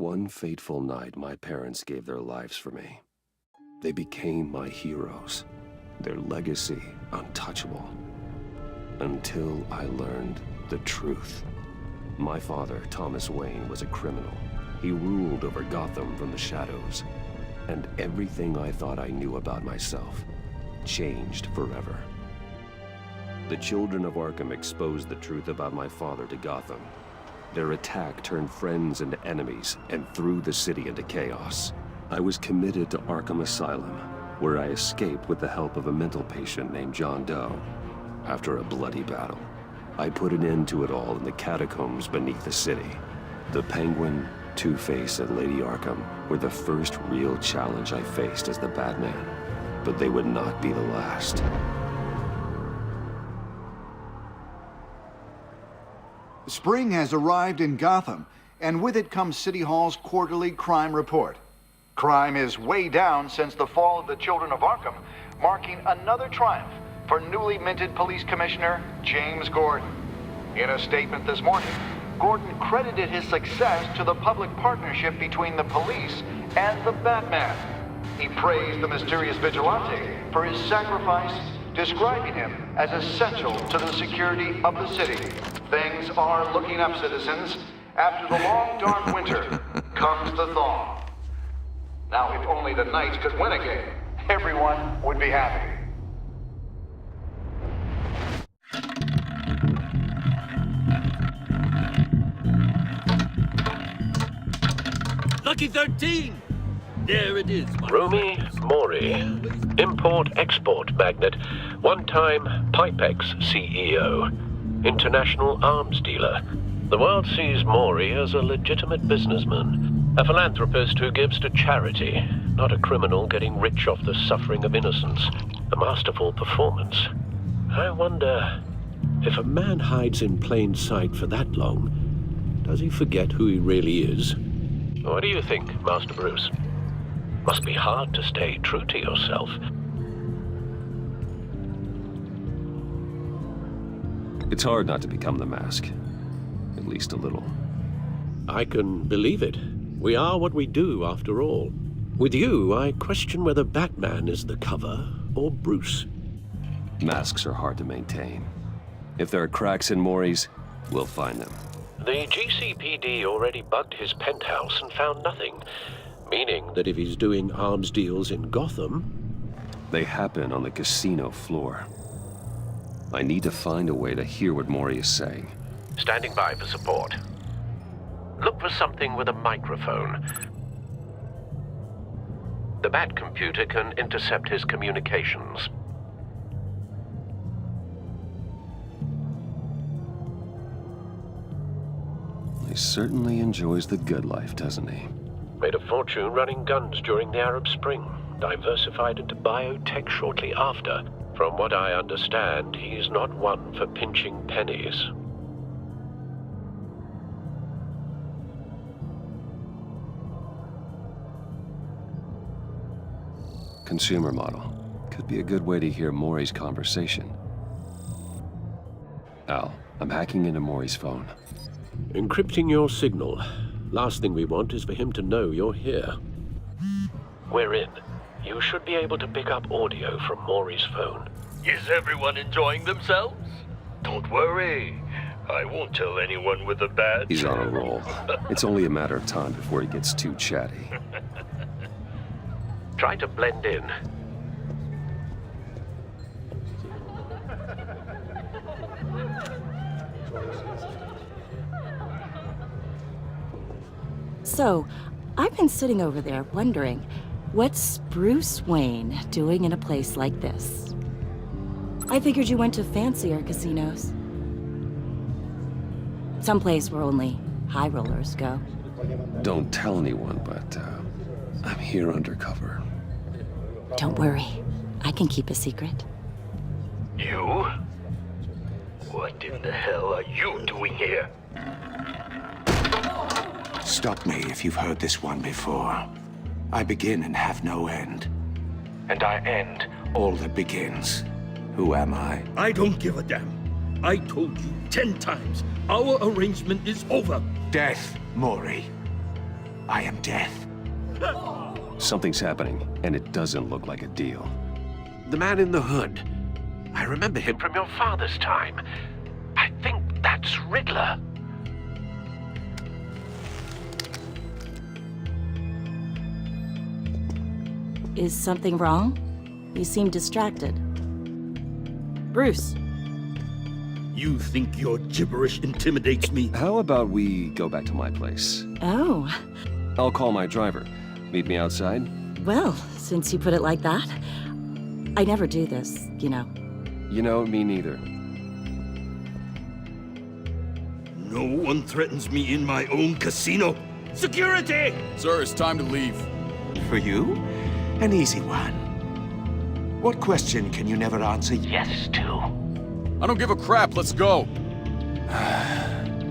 One fateful night, my parents gave their lives for me. They became my heroes, their legacy untouchable. Until I learned the truth. My father, Thomas Wayne, was a criminal. He ruled over Gotham from the shadows. And everything I thought I knew about myself changed forever. The children of Arkham exposed the truth about my father to Gotham. Their attack turned friends into enemies and threw the city into chaos. I was committed to Arkham Asylum, where I escaped with the help of a mental patient named John Doe. After a bloody battle, I put an end to it all in the catacombs beneath the city. The Penguin, Two-Face, and Lady Arkham were the first real challenge I faced as the Batman, but they would not be the last. Spring has arrived in Gotham, and with it comes City Hall's quarterly crime report. Crime is way down since the fall of the Children of Arkham, marking another triumph for newly minted Police Commissioner James Gordon. In a statement this morning, Gordon credited his success to the public partnership between the police and the Batman. He praised the mysterious vigilante for his sacrifice, describing him as essential to the security of the city. Things are looking up, citizens. After the long, dark winter comes the thaw. Now, if only the Knights could win again, everyone would be happy. Lucky 13! There it is, my Romy Mori, import-export magnate, one-time Pipex CEO, international arms dealer. The world sees Mori as a legitimate businessman, a philanthropist who gives to charity, not a criminal getting rich off the suffering of innocence. A masterful performance. I wonder, if a man hides in plain sight for that long, does he forget who he really is? What do you think, Master Bruce? Must be hard to stay true to yourself. It's hard not to become the Mask. At least a little. I can believe it. We are what we do, after all. With you, I question whether Batman is the cover or Bruce. Masks are hard to maintain. If there are cracks in Mori's, we'll find them. The GCPD already bugged his penthouse and found nothing. Meaning that if he's doing arms deals in Gotham... They happen on the casino floor. I need to find a way to hear what Mori is saying. Standing by for support. Look for something with a microphone. The Bat computer can intercept his communications. He certainly enjoys the good life, doesn't he? Made a fortune running guns during the Arab Spring. Diversified into biotech shortly after. From what I understand, he's not one for pinching pennies. Consumer model. Could be a good way to hear Mori's conversation. Al, I'm hacking into Mori's phone. Encrypting your signal. Last thing we want is for him to know you're here. We're in. You should be able to pick up audio from Mori's phone. Is everyone enjoying themselves? Don't worry. I won't tell anyone with a badge. He's on a roll. It's only a matter of time before he gets too chatty. Try to blend in. So, I've been sitting over there wondering, what's Bruce Wayne doing in a place like this? I figured you went to fancier casinos. Someplace where only high rollers go. Don't tell anyone, but I'm here undercover. Don't worry, I can keep a secret. You? What in the hell are you doing here? Stop me if you've heard this one before. I begin and have no end. And I end all that begins. Who am I? I don't give a damn. I told you 10 times. Our arrangement is over. Death, Mori. I am death. Something's happening, and it doesn't look like a deal. The man in the hood. I remember him from your father's time. I think that's Riddler. Is something wrong? You seem distracted. Bruce. You think your gibberish intimidates me? How about we go back to my place? Oh. I'll call my driver. Meet me outside? Well, since you put it like that. I never do this, you know. You know, me neither. No one threatens me in my own casino. Security! Sir, it's time to leave. For you? An easy one. What question can you never answer yes to? I don't give a crap, let's go.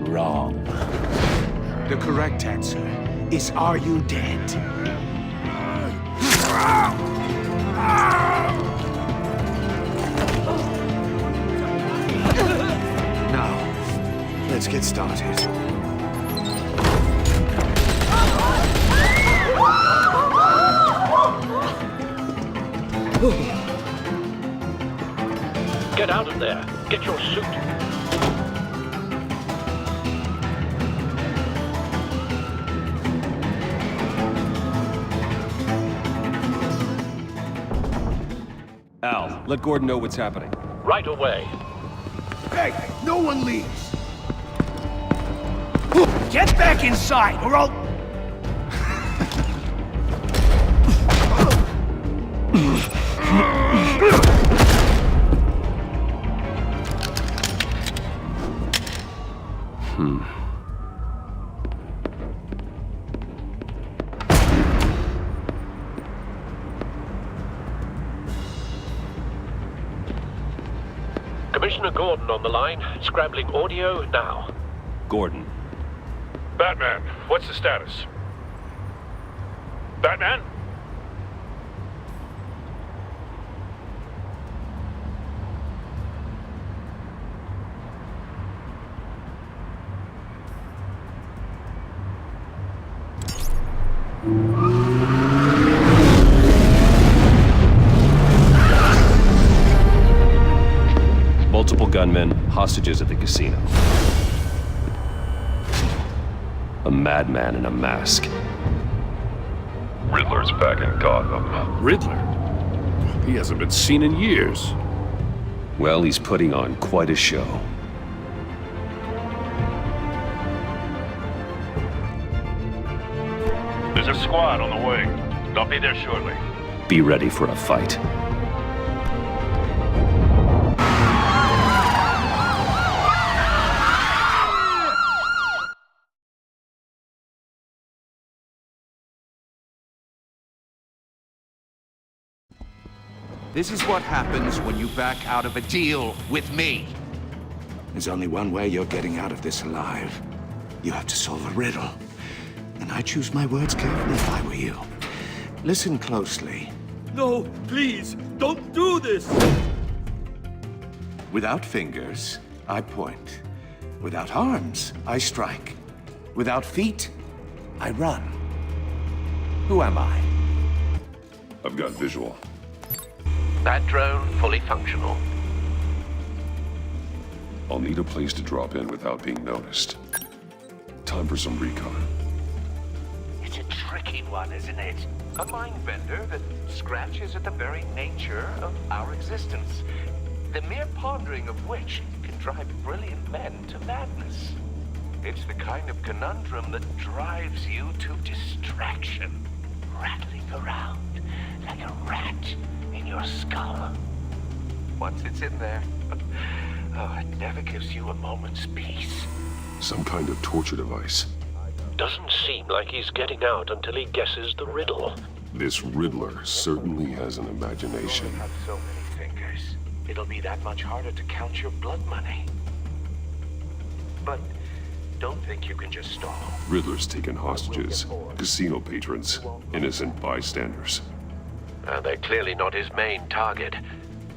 Wrong. The correct answer is, are you dead? Now, let's get started. Get out of there. Get your suit. Al, let Gordon know what's happening. Right away. Hey, no one leaves. Get back inside, or I'll... Commissioner Gordon on the line. Scrambling audio now. Gordon. Batman, what's the status? Batman? Multiple gunmen, hostages at the casino. A madman in a mask. Riddler's back in Gotham. Riddler? He hasn't been seen in years. Well, he's putting on quite a show. There's a squad on the way. They'll be there shortly. Be ready for a fight. This is what happens when you back out of a deal with me. There's only one way you're getting out of this alive. You have to solve a riddle. And I choose my words carefully if I were you. Listen closely. No, please, don't do this! Without fingers, I point. Without arms, I strike. Without feet, I run. Who am I? I've got visual. That drone fully functional. I'll need a place to drop in without being noticed. Time for some recon. It's a tricky one, isn't it? A mind bender that scratches at the very nature of our existence. The mere pondering of which can drive brilliant men to madness. It's the kind of conundrum that drives you to distraction, rattling around like a rat in your skull. Once it's in there, oh, it never gives you a moment's peace. Some kind of torture device. Doesn't seem like he's getting out until he guesses the riddle. This Riddler certainly has an imagination. You have so many fingers. It'll be that much harder to count your blood money. But don't think you can just stall. Riddler's taken hostages, casino patrons, innocent bystanders. They're clearly not his main target.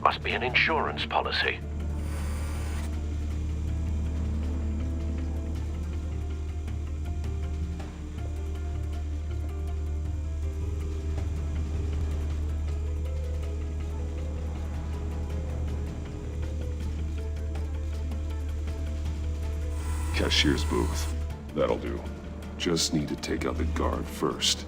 Must be an insurance policy. Cashier's booth. That'll do. Just need to take out the guard first.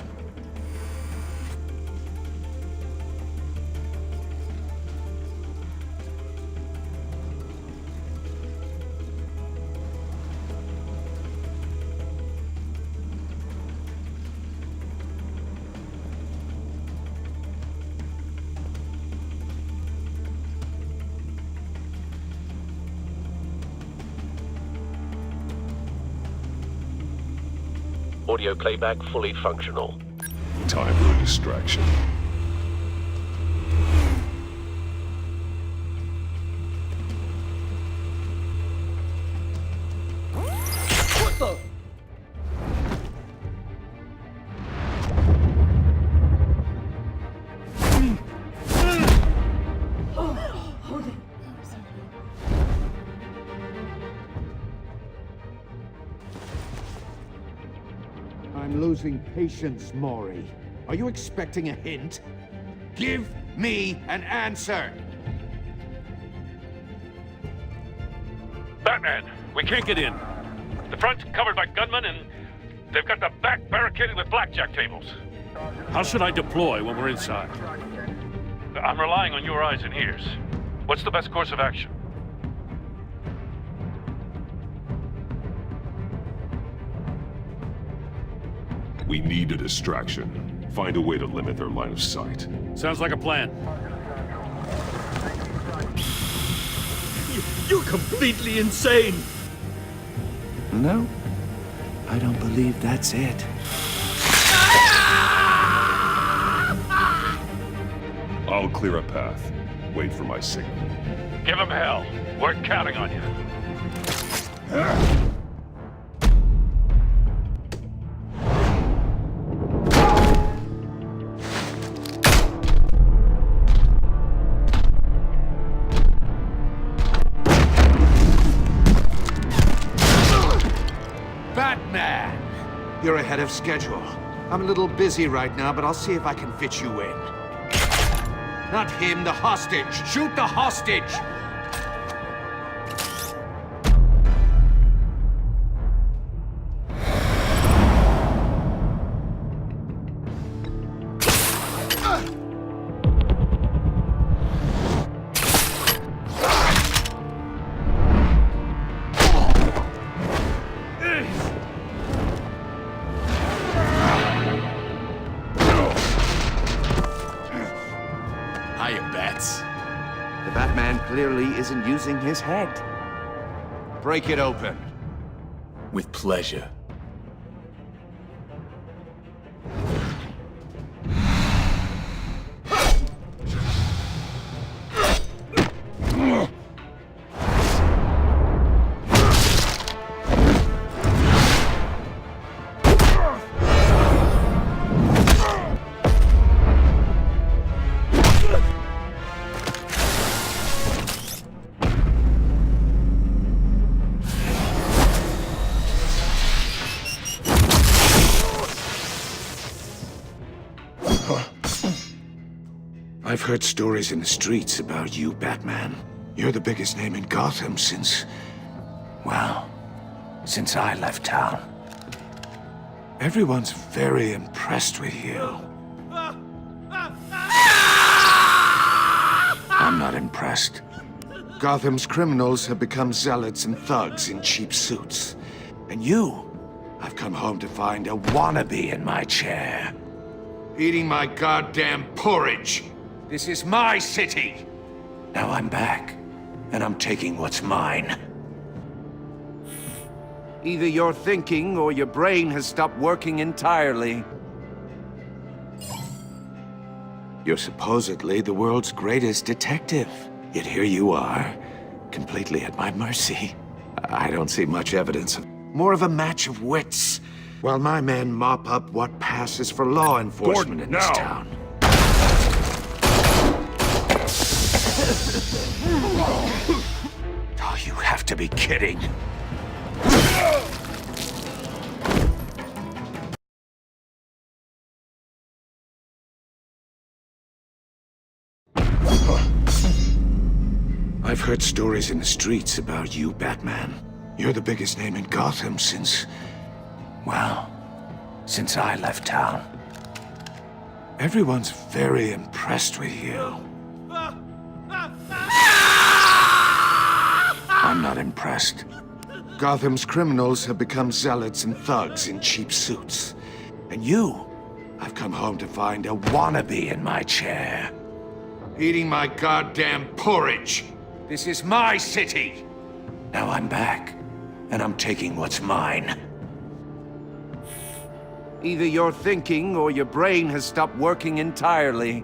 Audio playback fully functional. Time for a distraction. What the? I'm losing patience, Maury. Are you expecting a hint? Give me an answer! Batman, we can't get in. The front's covered by gunmen, and they've got the back barricaded with blackjack tables. How should I deploy when we're inside? I'm relying on your eyes and ears. What's the best course of action? We need a distraction. Find a way to limit their line of sight. Sounds like a plan. You're completely insane! No, I don't believe that's it. I'll clear a path. Wait for my signal. Give him hell. We're counting on you. Batman! You're ahead of schedule. I'm a little busy right now, but I'll see if I can fit you in. Not him, the hostage! Shoot the hostage! The Batman clearly isn't using his head. Break it open. With pleasure. I've heard stories in the streets about you, Batman. You're the biggest name in Gotham since... well, since I left town. Everyone's very impressed with you. I'm not impressed. Gotham's criminals have become zealots and thugs in cheap suits. And you, I've come home to find a wannabe in my chair. Eating my goddamn porridge. This is my city! Now I'm back, and I'm taking what's mine. Either you're thinking, or your brain has stopped working entirely. You're supposedly the world's greatest detective. Yet here you are, completely at my mercy. I don't see much evidence of... more of a match of wits, while my men mop up what passes for law enforcement in this town. Oh, you have to be kidding. I've heard stories in the streets about you, Batman. You're the biggest name in Gotham since... well, since I left town. Everyone's very impressed with you. I'm not impressed. Gotham's criminals have become zealots and thugs in cheap suits. And you, I've come home to find a wannabe in my chair. Eating my goddamn porridge. This is my city. Now I'm back, and I'm taking what's mine. Either you're thinking or your brain has stopped working entirely.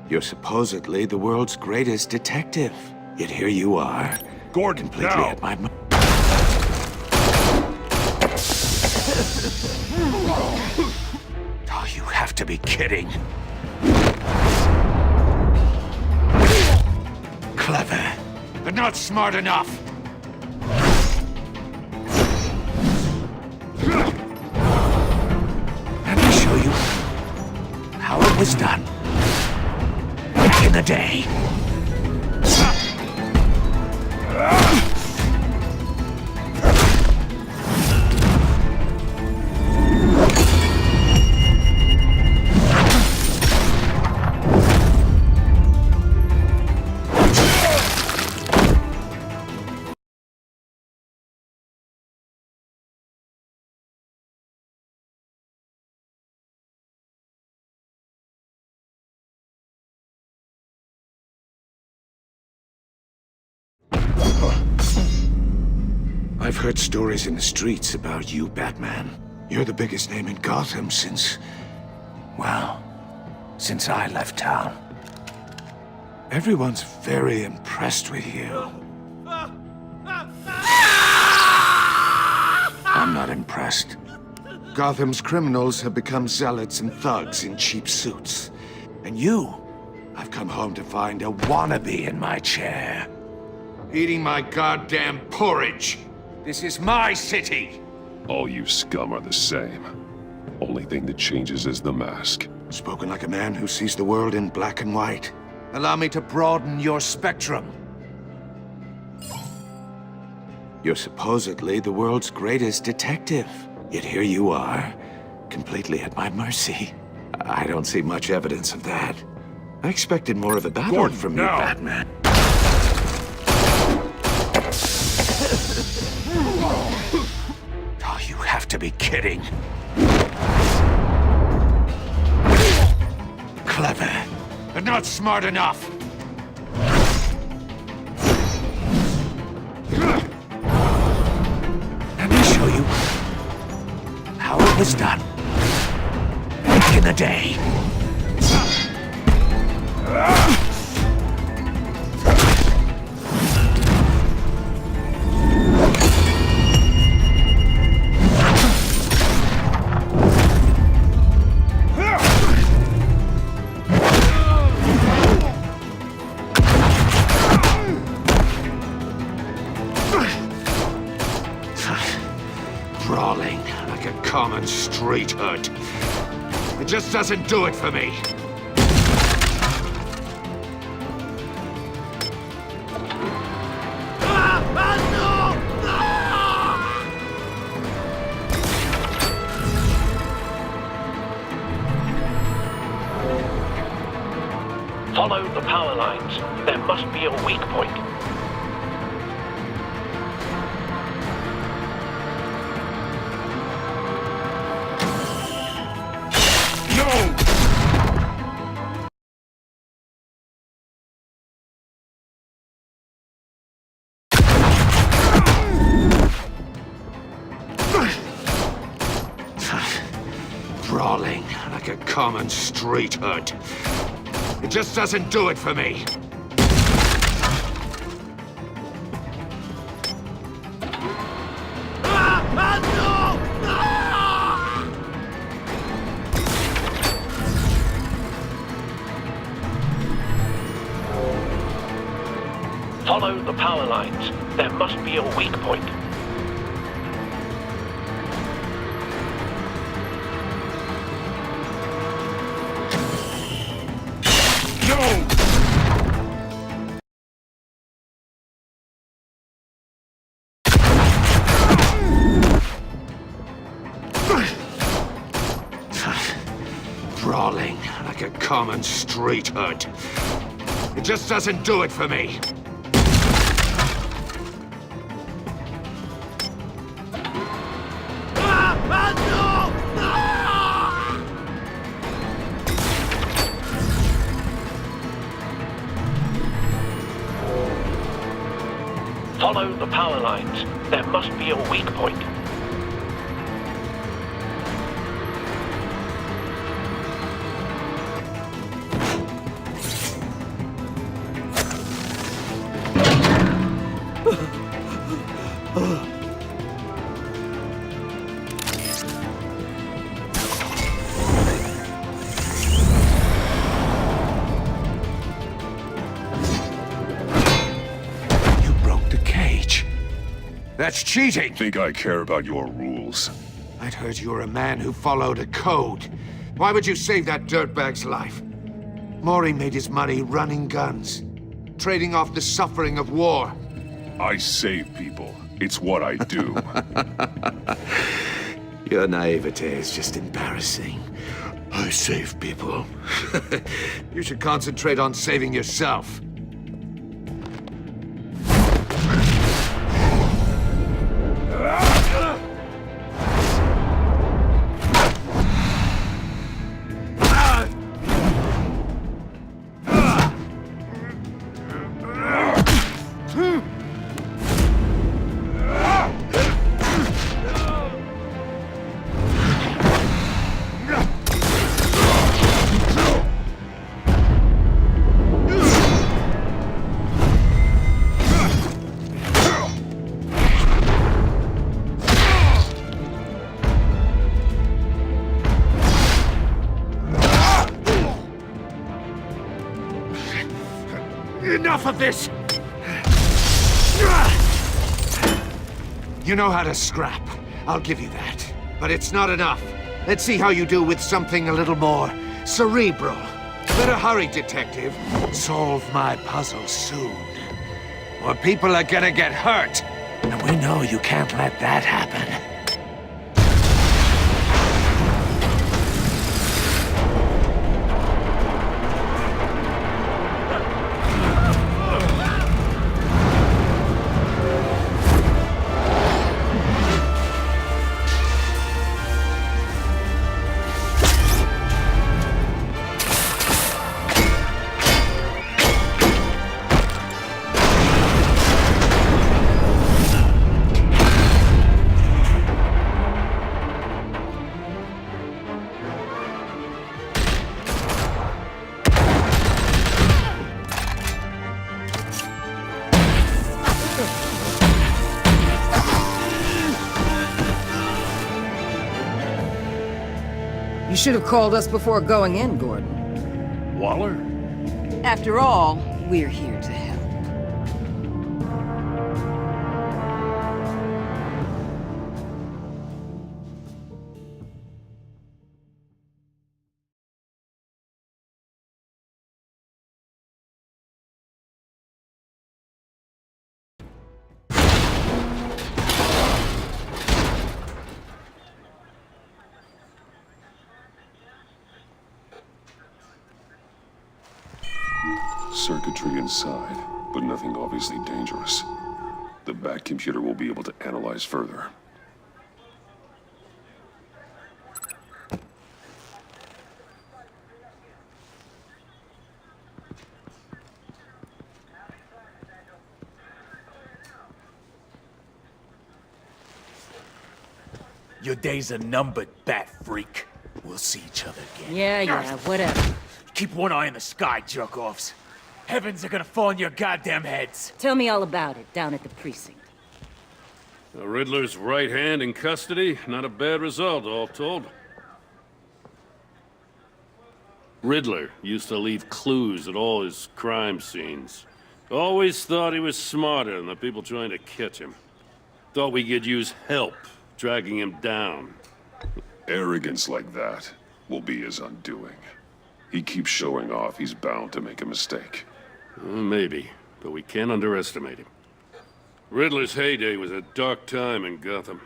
You're supposedly the world's greatest detective. Yet here you are, Gordon, completely now. at my... Oh, you have to be kidding. Clever, but not smart enough. Let me show you how it was done back in the day. I've heard stories in the streets about you, Batman. You're the biggest name in Gotham since... well, since I left town. Everyone's very impressed with you. I'm not impressed. Gotham's criminals have become zealots and thugs in cheap suits. And you, I've come home to find a wannabe in my chair. Eating my goddamn porridge. This is my city! All you scum are the same. Only thing that changes is the mask. Spoken like a man who sees the world in black and white. Allow me to broaden your spectrum. You're supposedly the world's greatest detective. Yet here you are, completely at my mercy. I don't see much evidence of that. I expected more of a battle Gordon, from you, now. Batman. Oh, you have to be kidding. Clever, but not smart enough. Let me show you how it was done back in the day. Brawling like a common street hood. It just doesn't do it for me. Follow the power lines. There must be a weak point. Brawling like a common street hood. It just doesn't do it for me. Follow the power lines. There must be a weak point. brawling like a common street hood. It just doesn't do it for me. Follow the power lines. There must be a weak point. That's cheating! Think I care about your rules? I'd heard you were a man who followed a code. Why would you save that dirtbag's life? Maury made his money running guns, trading off the suffering of war. I save people. It's what I do. Your naivete is just embarrassing. I save people. You should concentrate on saving yourself. Enough of this! You know how to scrap. I'll give you that. But it's not enough. Let's see how you do with something a little more cerebral. Better hurry, detective. Solve my puzzle soon. Or people are gonna get hurt. And we know you can't let that happen. You should have called us before going in, Gordon. Waller? After all, we're here to help. Circuitry inside, but nothing obviously dangerous. The back computer will be able to analyze further. Your days are numbered, bat freak. We'll see each other again. Yeah, whatever. Keep one eye in the sky, jerk-offs. Heavens are gonna fall on your goddamn heads. Tell me all about it down at the precinct. The Riddler's right hand in custody. Not a bad result, all told. Riddler used to leave clues at all his crime scenes. Always thought he was smarter than the people trying to catch him. Thought we could use help dragging him down. Arrogance like that will be his undoing. He keeps showing off, he's bound to make a mistake. Maybe, but we can't underestimate him. Riddler's heyday was a dark time in Gotham.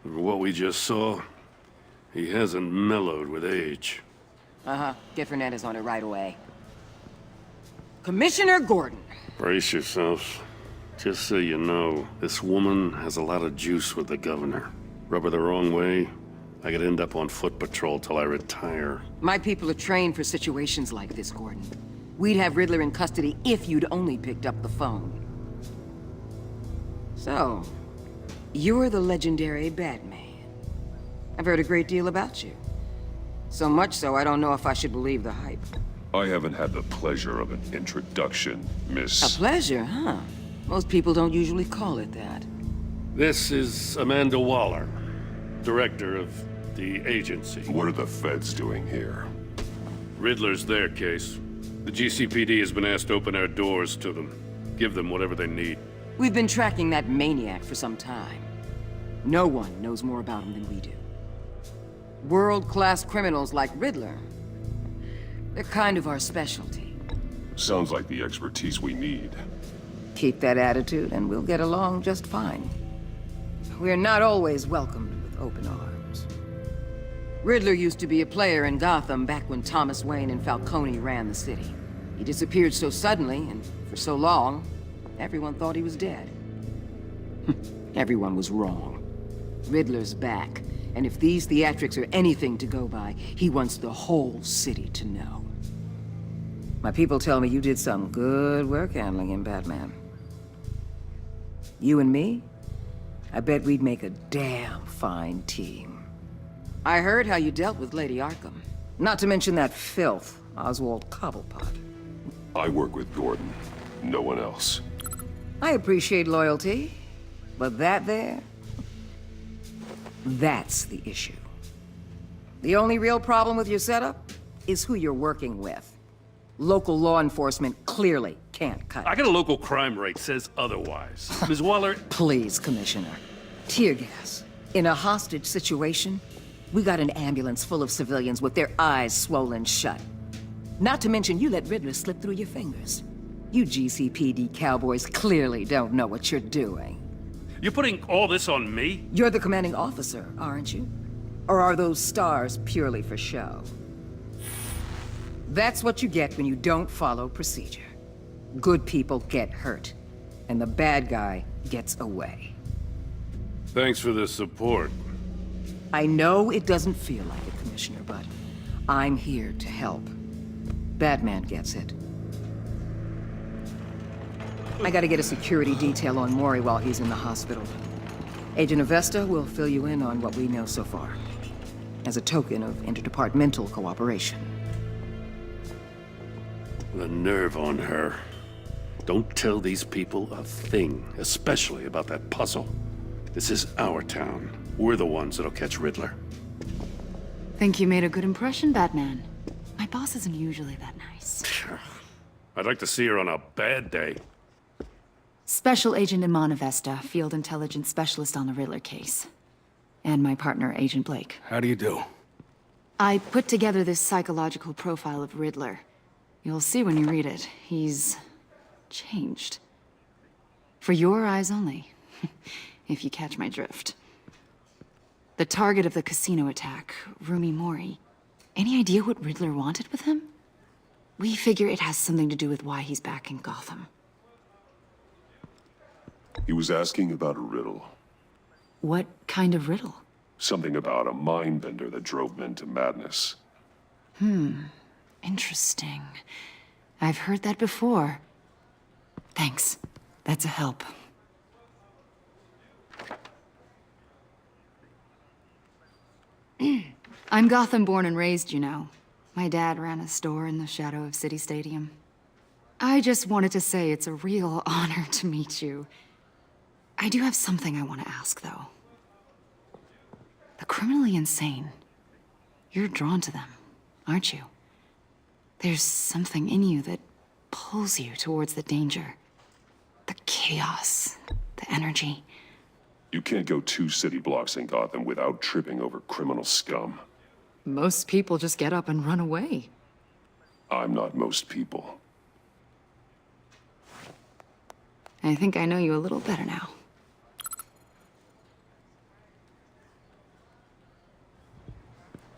From what we just saw, he hasn't mellowed with age. Uh-huh. Get Fernandez on it right away. Commissioner Gordon. Brace yourself. Just so you know, this woman has a lot of juice with the governor. Rub her the wrong way, I could end up on foot patrol till I retire. My people are trained for situations like this, Gordon. We'd have Riddler in custody if you'd only picked up the phone. So, you're the legendary Batman. I've heard a great deal about you. So much so, I don't know if I should believe the hype. I haven't had the pleasure of an introduction, Miss... A pleasure, huh? Most people don't usually call it that. This is Amanda Waller, director of the agency. What are the feds doing here? Riddler's their case. The GCPD has been asked to open our doors to them. Give them whatever they need. We've been tracking that maniac for some time. No one knows more about him than we do. World-class criminals like Riddler. They're kind of our specialty. Sounds like the expertise we need. Keep that attitude and we'll get along just fine. We're not always welcomed with open arms. Riddler used to be a player in Gotham back when Thomas Wayne and Falcone ran the city. He disappeared so suddenly and for so long, everyone thought he was dead. Everyone was wrong. Riddler's back, and if these theatrics are anything to go by, he wants the whole city to know. My people tell me you did some good work handling him, Batman. You and me? I bet we'd make a damn fine team. I heard how you dealt with Lady Arkham. Not to mention that filth, Oswald Cobblepot. I work with Gordon. No one else. I appreciate loyalty, but that there... that's the issue. The only real problem with your setup is who you're working with. Local law enforcement clearly can't cut it. I got a local crime rate says otherwise. Ms. Waller... Please, Commissioner. Tear gas. In a hostage situation, we got an ambulance full of civilians with their eyes swollen shut. Not to mention you let Riddler slip through your fingers. You GCPD cowboys clearly don't know what you're doing. You're putting all this on me? You're the commanding officer, aren't you? Or are those stars purely for show? That's what you get when you don't follow procedure. Good people get hurt, and the bad guy gets away. Thanks for the support. I know it doesn't feel like it, Commissioner, but I'm here to help. Batman gets it. I gotta get a security detail on Mori while he's in the hospital. Agent Avesta will fill you in on what we know so far, as a token of interdepartmental cooperation. The nerve on her. Don't tell these people a thing, especially about that puzzle. This is our town. We're the ones that'll catch Riddler. Think you made a good impression, Batman? My boss isn't usually that nice. I'd like to see her on a bad day. Special Agent Iman Avesta, Field Intelligence Specialist on the Riddler case. And my partner, Agent Blake. How do you do? I put together this psychological profile of Riddler. You'll see when you read it. He's... changed. For your eyes only, if you catch my drift. The target of the casino attack, Rumi Mori. Any idea what Riddler wanted with him? We figure it has something to do with why he's back in Gotham. He was asking about a riddle. What kind of riddle? Something about a mind bender that drove men to madness. Interesting. I've heard that before. Thanks. That's a help. I'm Gotham born and raised, you know. My dad ran a store in the shadow of City Stadium. I just wanted to say it's a real honor to meet you. I do have something I want to ask, though. The criminally insane. You're drawn to them, aren't you? There's something in you that pulls you towards the danger. The chaos, the energy. You can't go 2 city blocks in Gotham without tripping over criminal scum. Most people just get up and run away. I'm not most people. I think I know you a little better now.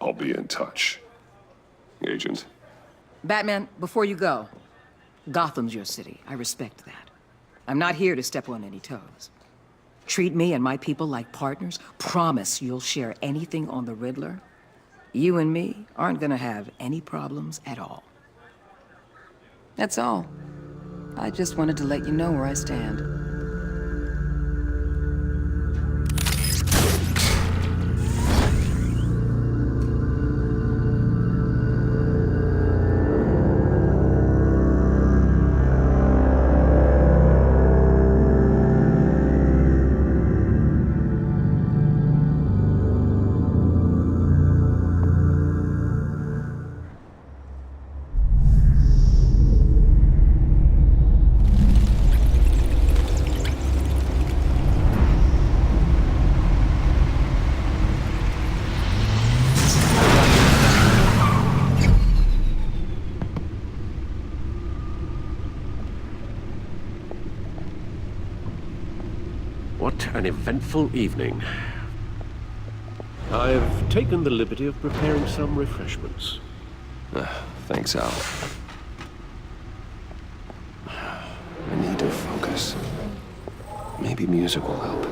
I'll be in touch. Agent. Batman, before you go, Gotham's your city. I respect that. I'm not here to step on any toes. Treat me and my people like partners. Promise you'll share anything on the Riddler. You and me aren't gonna have any problems at all. That's all. I just wanted to let you know where I stand. What an eventful evening. I've taken the liberty of preparing some refreshments. Thanks, Al. I need to focus. Maybe music will help.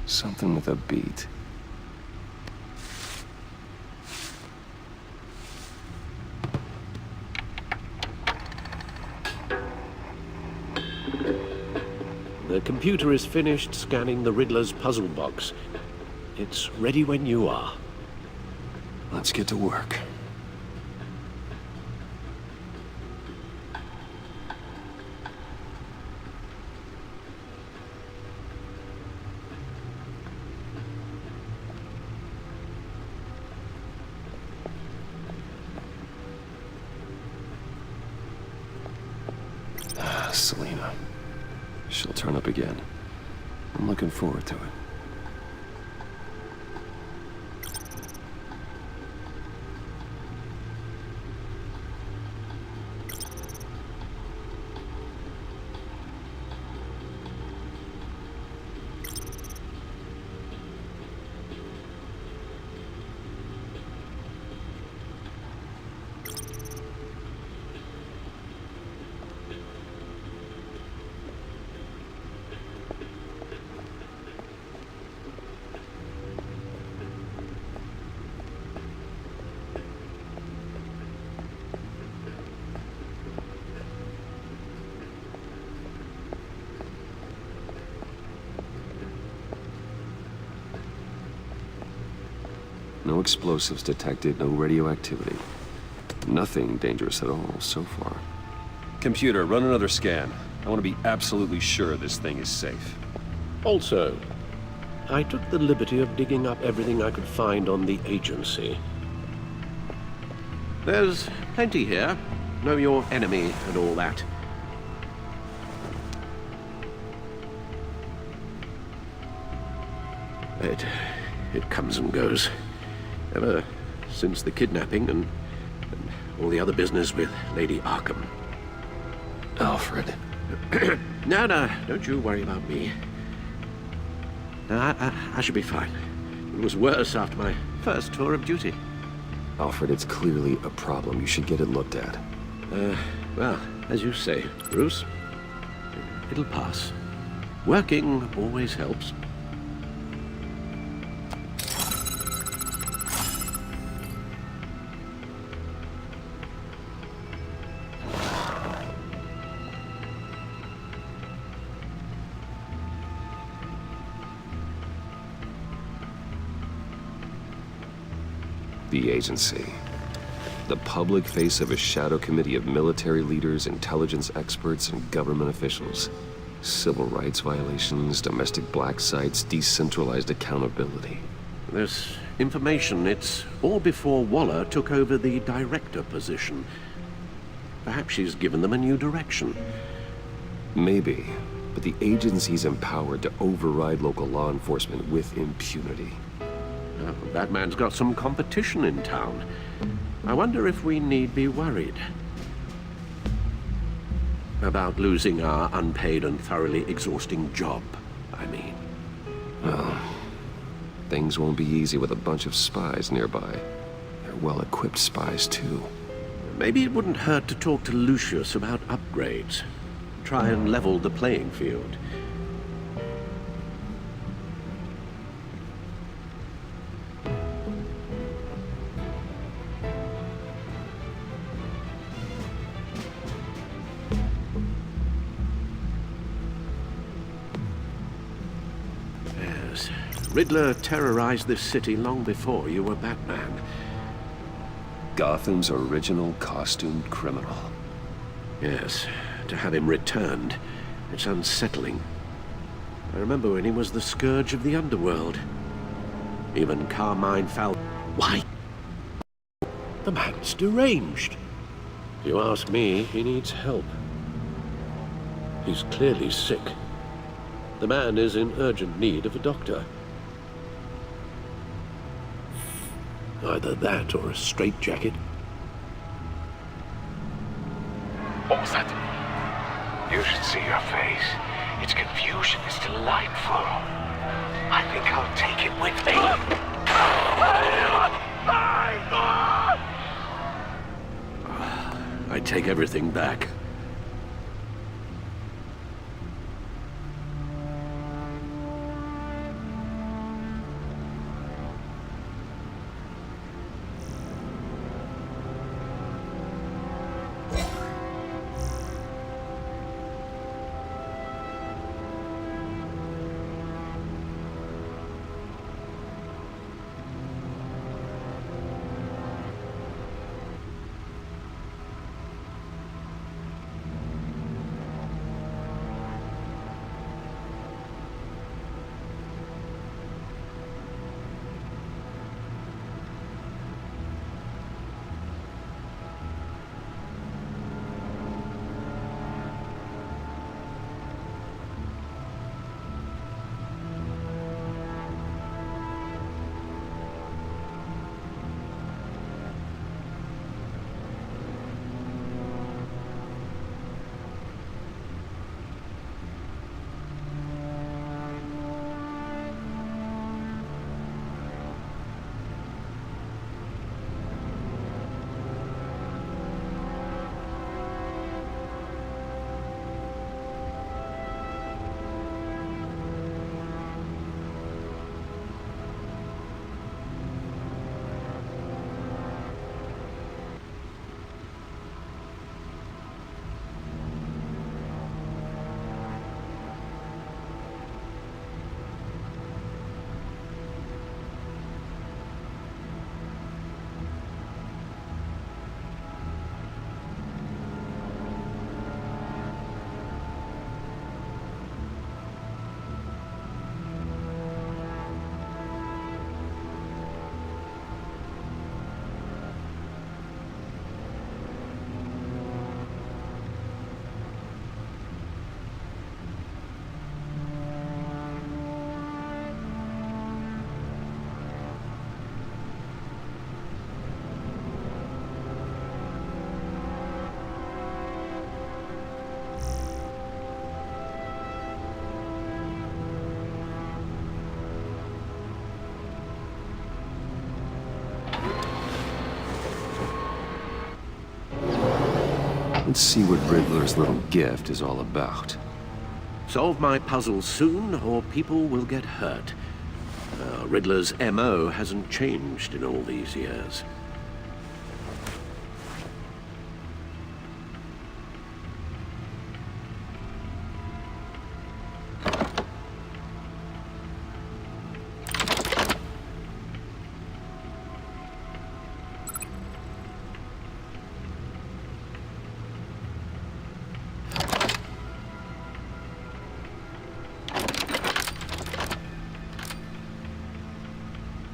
Something with a beat. The computer is finished scanning the Riddler's puzzle box. It's ready when you are. Let's get to work. Selena. She'll turn up again. I'm looking forward to it. No explosives detected, no radioactivity. Nothing dangerous at all so far. Computer, run another scan. I want to be absolutely sure this thing is safe. Also, I took the liberty of digging up everything I could find on the agency. There's plenty here. Know your enemy and all that. It comes and goes. Ever since the kidnapping and all the other business with Lady Arkham. Alfred. No, don't you worry about me. No, I should be fine. It was worse after my first tour of duty. Alfred, it's clearly a problem. You should get it looked at. Well, as you say, Bruce, it'll pass. Working always helps. The agency. The public face of a shadow committee of military leaders, intelligence experts, and government officials. Civil rights violations, domestic black sites, decentralized accountability. This information, it's all before Waller took over the director position. Perhaps she's given them a new direction. Maybe, but the agency's empowered to override local law enforcement with impunity. Batman's got some competition in town. I wonder if we need be worried about losing our unpaid and thoroughly exhausting job, I mean. Well, Things won't be easy with a bunch of spies nearby. They're well-equipped spies, too. Maybe it wouldn't hurt to talk to Lucius about upgrades. Try and level the playing field. Yes, Riddler terrorized this city long before you were Batman. Gotham's original costumed criminal. Yes, to have him returned, it's unsettling. I remember when he was the scourge of the underworld. Even Carmine Fowl. Why? The man's deranged. If you ask me, he needs help. He's clearly sick. The man is in urgent need of a doctor. Either that or a straitjacket. What was that? You should see your face. Its confusion is delightful. I think I'll take it with me. I take everything back. Let's see what Riddler's little gift is all about. Solve my puzzle soon, or people will get hurt. Riddler's MO hasn't changed in all these years.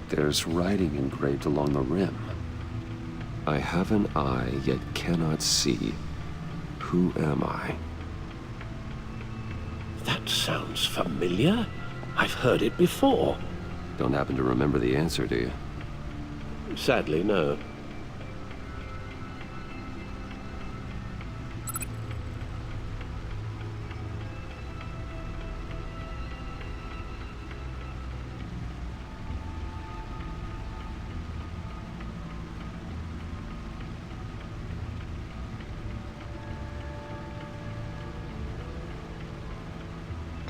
There's writing engraved along the rim. I have an eye, yet cannot see. Who am I? That sounds familiar. I've heard it before. Don't happen to remember the answer, do you? Sadly, no.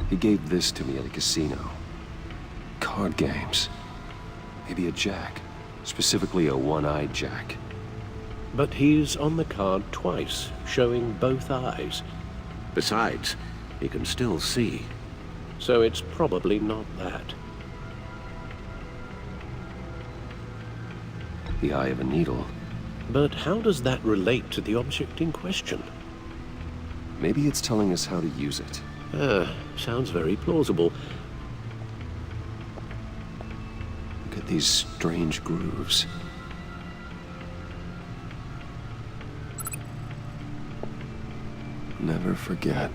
He gave this to me at a casino. Card games. Maybe a jack. Specifically a one-eyed jack. But he's on the card twice, showing both eyes. Besides, he can still see. So it's probably not that. The eye of a needle. But how does that relate to the object in question? Maybe it's telling us how to use it. Sounds very plausible. Look at these strange grooves. Never forget.